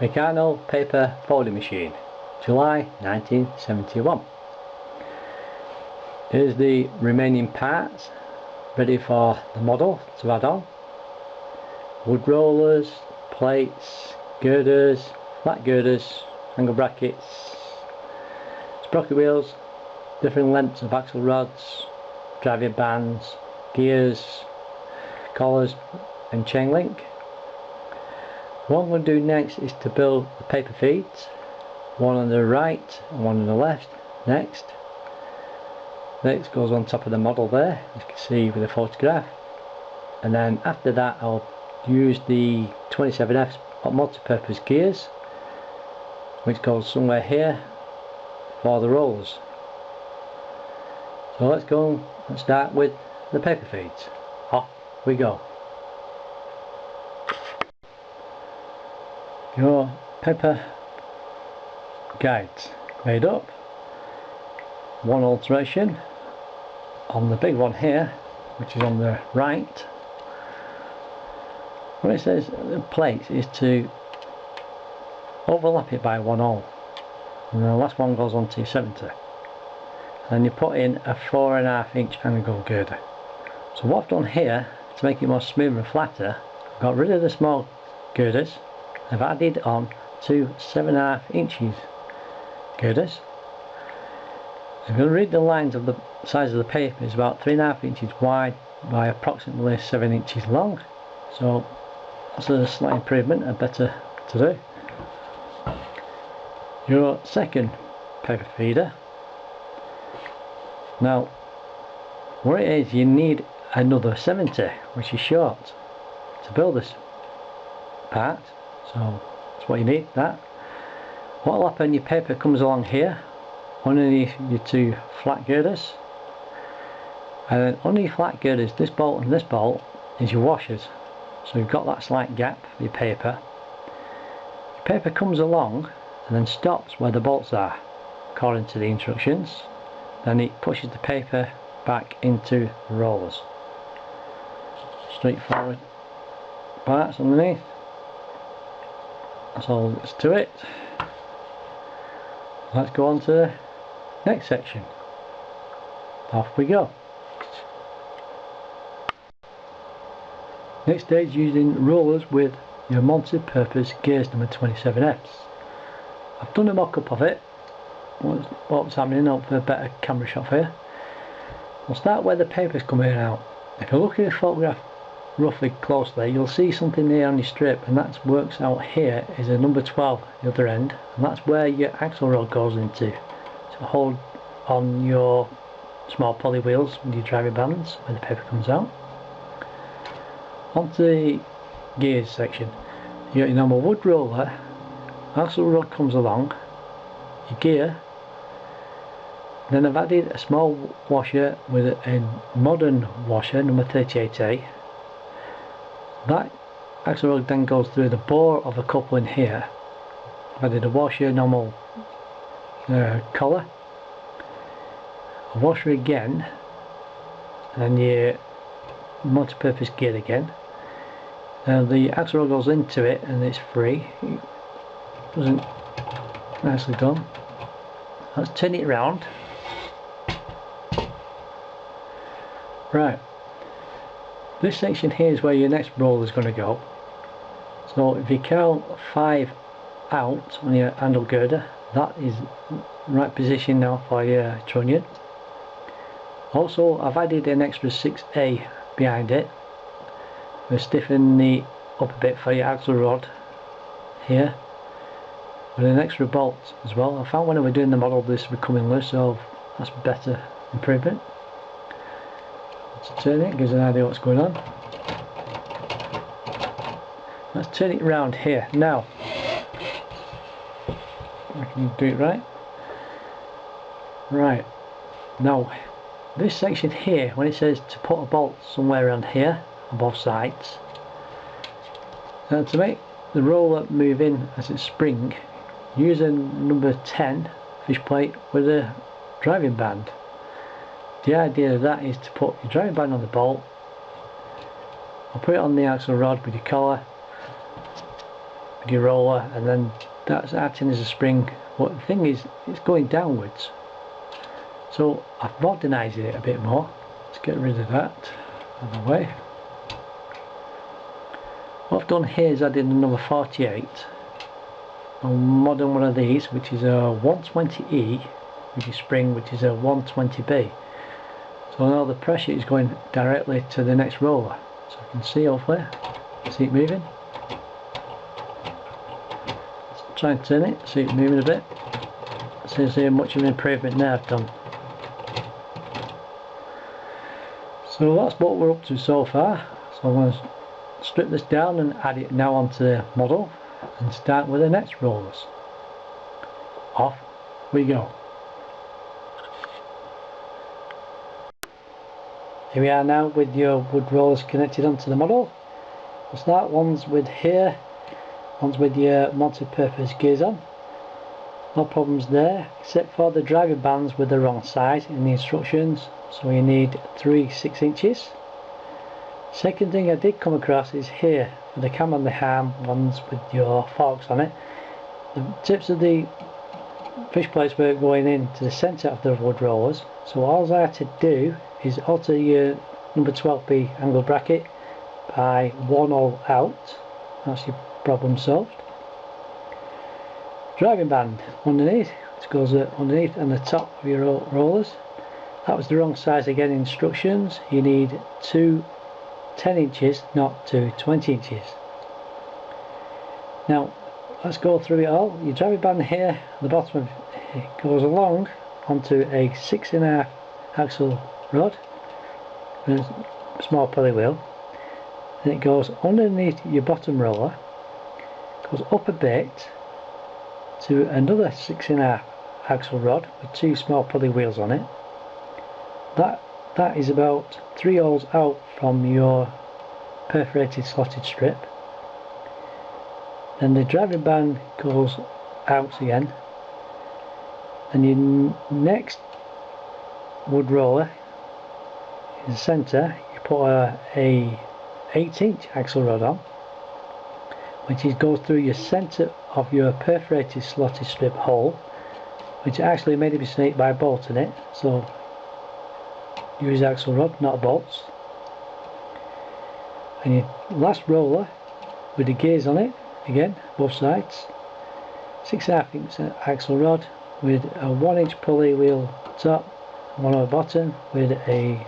Meccano paper folding machine, July 1971. Here's the remaining parts ready for the model to add on. Wood rollers, plates, girders, flat girders, angle brackets, sprocket wheels, different lengths of axle rods, driving bands, gears, collars and chain link. What I'm going to do next is to build the paper feeds, one on the right and one on the left. Next goes on top of the model there, as you can see with the photograph, and then after that I'll use the 27F multi-purpose gears, which goes somewhere here for the rollers. So let's go and start with the paper feeds. Off we go. Your paper guides made up. One alteration on the big one here, which is on the right. What it says the plate is to overlap it by one hole, and the last one goes on to 70, and you put in a 4.5 inch angle girder. So what I've done here to make it more smooth and flatter, I've got rid of the small girders. I've added on two 7.5 inches girders. I'm going to read the lines of the size of the paper is about 3.5 inches wide by approximately 7 inches long. So that's a slight improvement and better to do. Your second paper feeder. Now what it is, you need another 70, which is short, to build this part. So that's what you need, that. What will happen, your paper comes along here underneath your two flat girders, and then under your flat girders, this bolt and this bolt is your washers. So you've got that slight gap for your paper. Your paper comes along and then stops where the bolts are according to the instructions. Then it pushes the paper back into the rollers. Straightforward parts underneath. That's all there is to it. Let's go on to the next section. Off we go. Next stage, using rollers with your multi-purpose gears number 27Fs. I've done a mock-up of it. What's happening? Up for a better camera shot here. We'll start where the paper's coming out. If you look at the photograph roughly closely, you'll see something there on your strip, and that works out here is a number 12 at the other end, and that's where your axle rod goes into to hold on your small poly wheels with your driving bands where the paper comes out. Onto the gears section, you got your normal wood roller, axle rod comes along, your gear. Then I've added a small washer with a modern washer, number 38A. That axle rod then goes through the bore of a coupling here. I've added a washer, normal collar, a washer again, and then your multi-purpose gear again. Now the axle rod goes into it and it's free. It wasn't nicely done. Let's turn it around. Right, this section here is where your next roller is going to go. So if you count 5 out on your handle girder, that is right position now for your trunnion. Also, I've added an extra 6A behind it. We'll stiffen the up a bit for your axle rod here with an extra bolt as well. I found when I was doing the model this was coming loose, so that's better improvement. Let's turn it, gives an idea what's going on. Let's turn it around here. Now I can do it right. Right, now this section here, when it says to put a bolt somewhere around here on both sides, and to make the roller move in as a spring, use a number 10 fish plate with a driving band. The idea of that is to put your driving band on the bolt. I'll put it on the axle rod with your collar, with your roller, and then that's acting as a spring. But the thing is, it's going downwards, so I've modernised it a bit more. Let's get rid of that out of the way. What I've done here is added another 48, a modern one of these, which is a 120E, which is spring, which is a 120B. So now the pressure is going directly to the next roller. So you can see hopefully, see it moving. Let's try and turn it, see it moving a bit. See how much of an improvement there I've done. So that's what we're up to so far. So I'm going to strip this down and add it now onto the model and start with the next rollers. Off we go. Here we are now with your wood rollers connected onto the model. We'll start ones with here, ones with your multi-purpose gears on. No problems there, except for the driving bands with the wrong size in the instructions. So you need 3 6-inches. Second thing I did come across is here for the cam on the arm ones with your forks on it. The tips of the fish plates were going into the centre of the wood rollers, so all I had to do is alter your number 12B angle bracket by 1 hole out. That's your problem solved. Driving band underneath, which goes underneath and the top of your rollers. That was the wrong size again in instructions. You need 2 10 inches, not 2 20 inches. Now let's go through it all. Your driving band here at the bottom of it goes along onto a 6.5 axle rod with a small pulley wheel, and it goes underneath your bottom roller, goes up a bit to another 6.5 axle rod with 2 small pulley wheels on it. That is about 3 holes out from your perforated slotted strip. Then the driving band goes out again, and your next wood roller in the centre you put a 8-inch axle rod on, which goes through your centre of your perforated slotted strip hole, which actually made a mistake by bolting it, so use axle rod, not bolts. And your last roller with the gears on it, again both sides, 6.5 inch axle rod with a 1-inch pulley wheel top, one on the bottom with a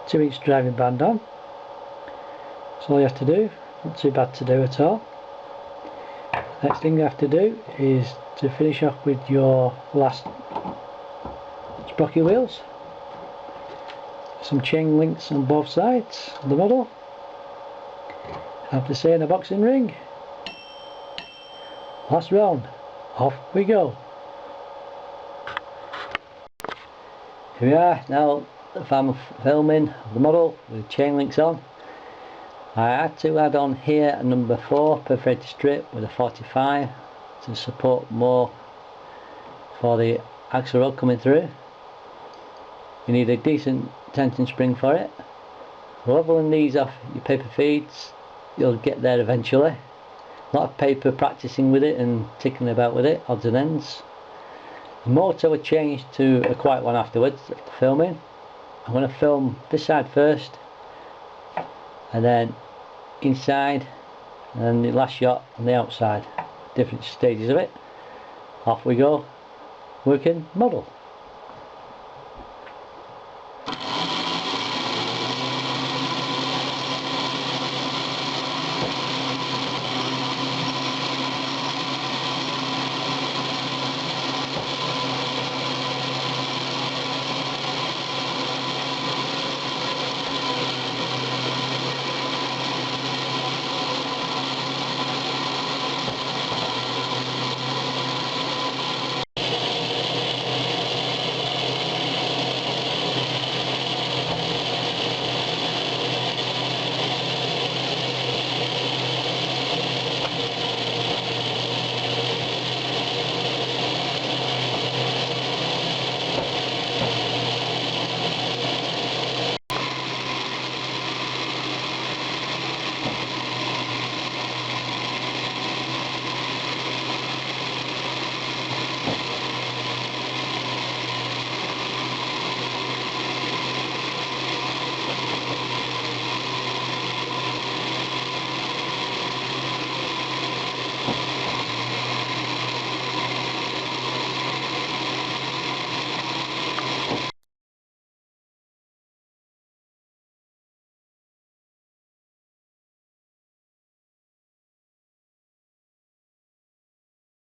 2-inch driving band on. That's all you have to do, not too bad to do at all. Next thing you have to do is to finish off with your last sprocket wheels. Some chain links on both sides of the model. I have to say in a boxing ring, last round, off we go. Here we are now, the final filming of the model with chain links on. I had to add on here a number 4 perforated strip with a 45 to support more for the axle rod coming through. You need a decent tension spring for it. Leveling these off your paper feeds, you'll get there eventually. A lot of paper practicing with it and ticking about with it, odds and ends. The motor was changed to a quiet one afterwards, after filming. I'm going to film this side first, and then inside, and then the last shot on the outside. Different stages of it. Off we go, working model.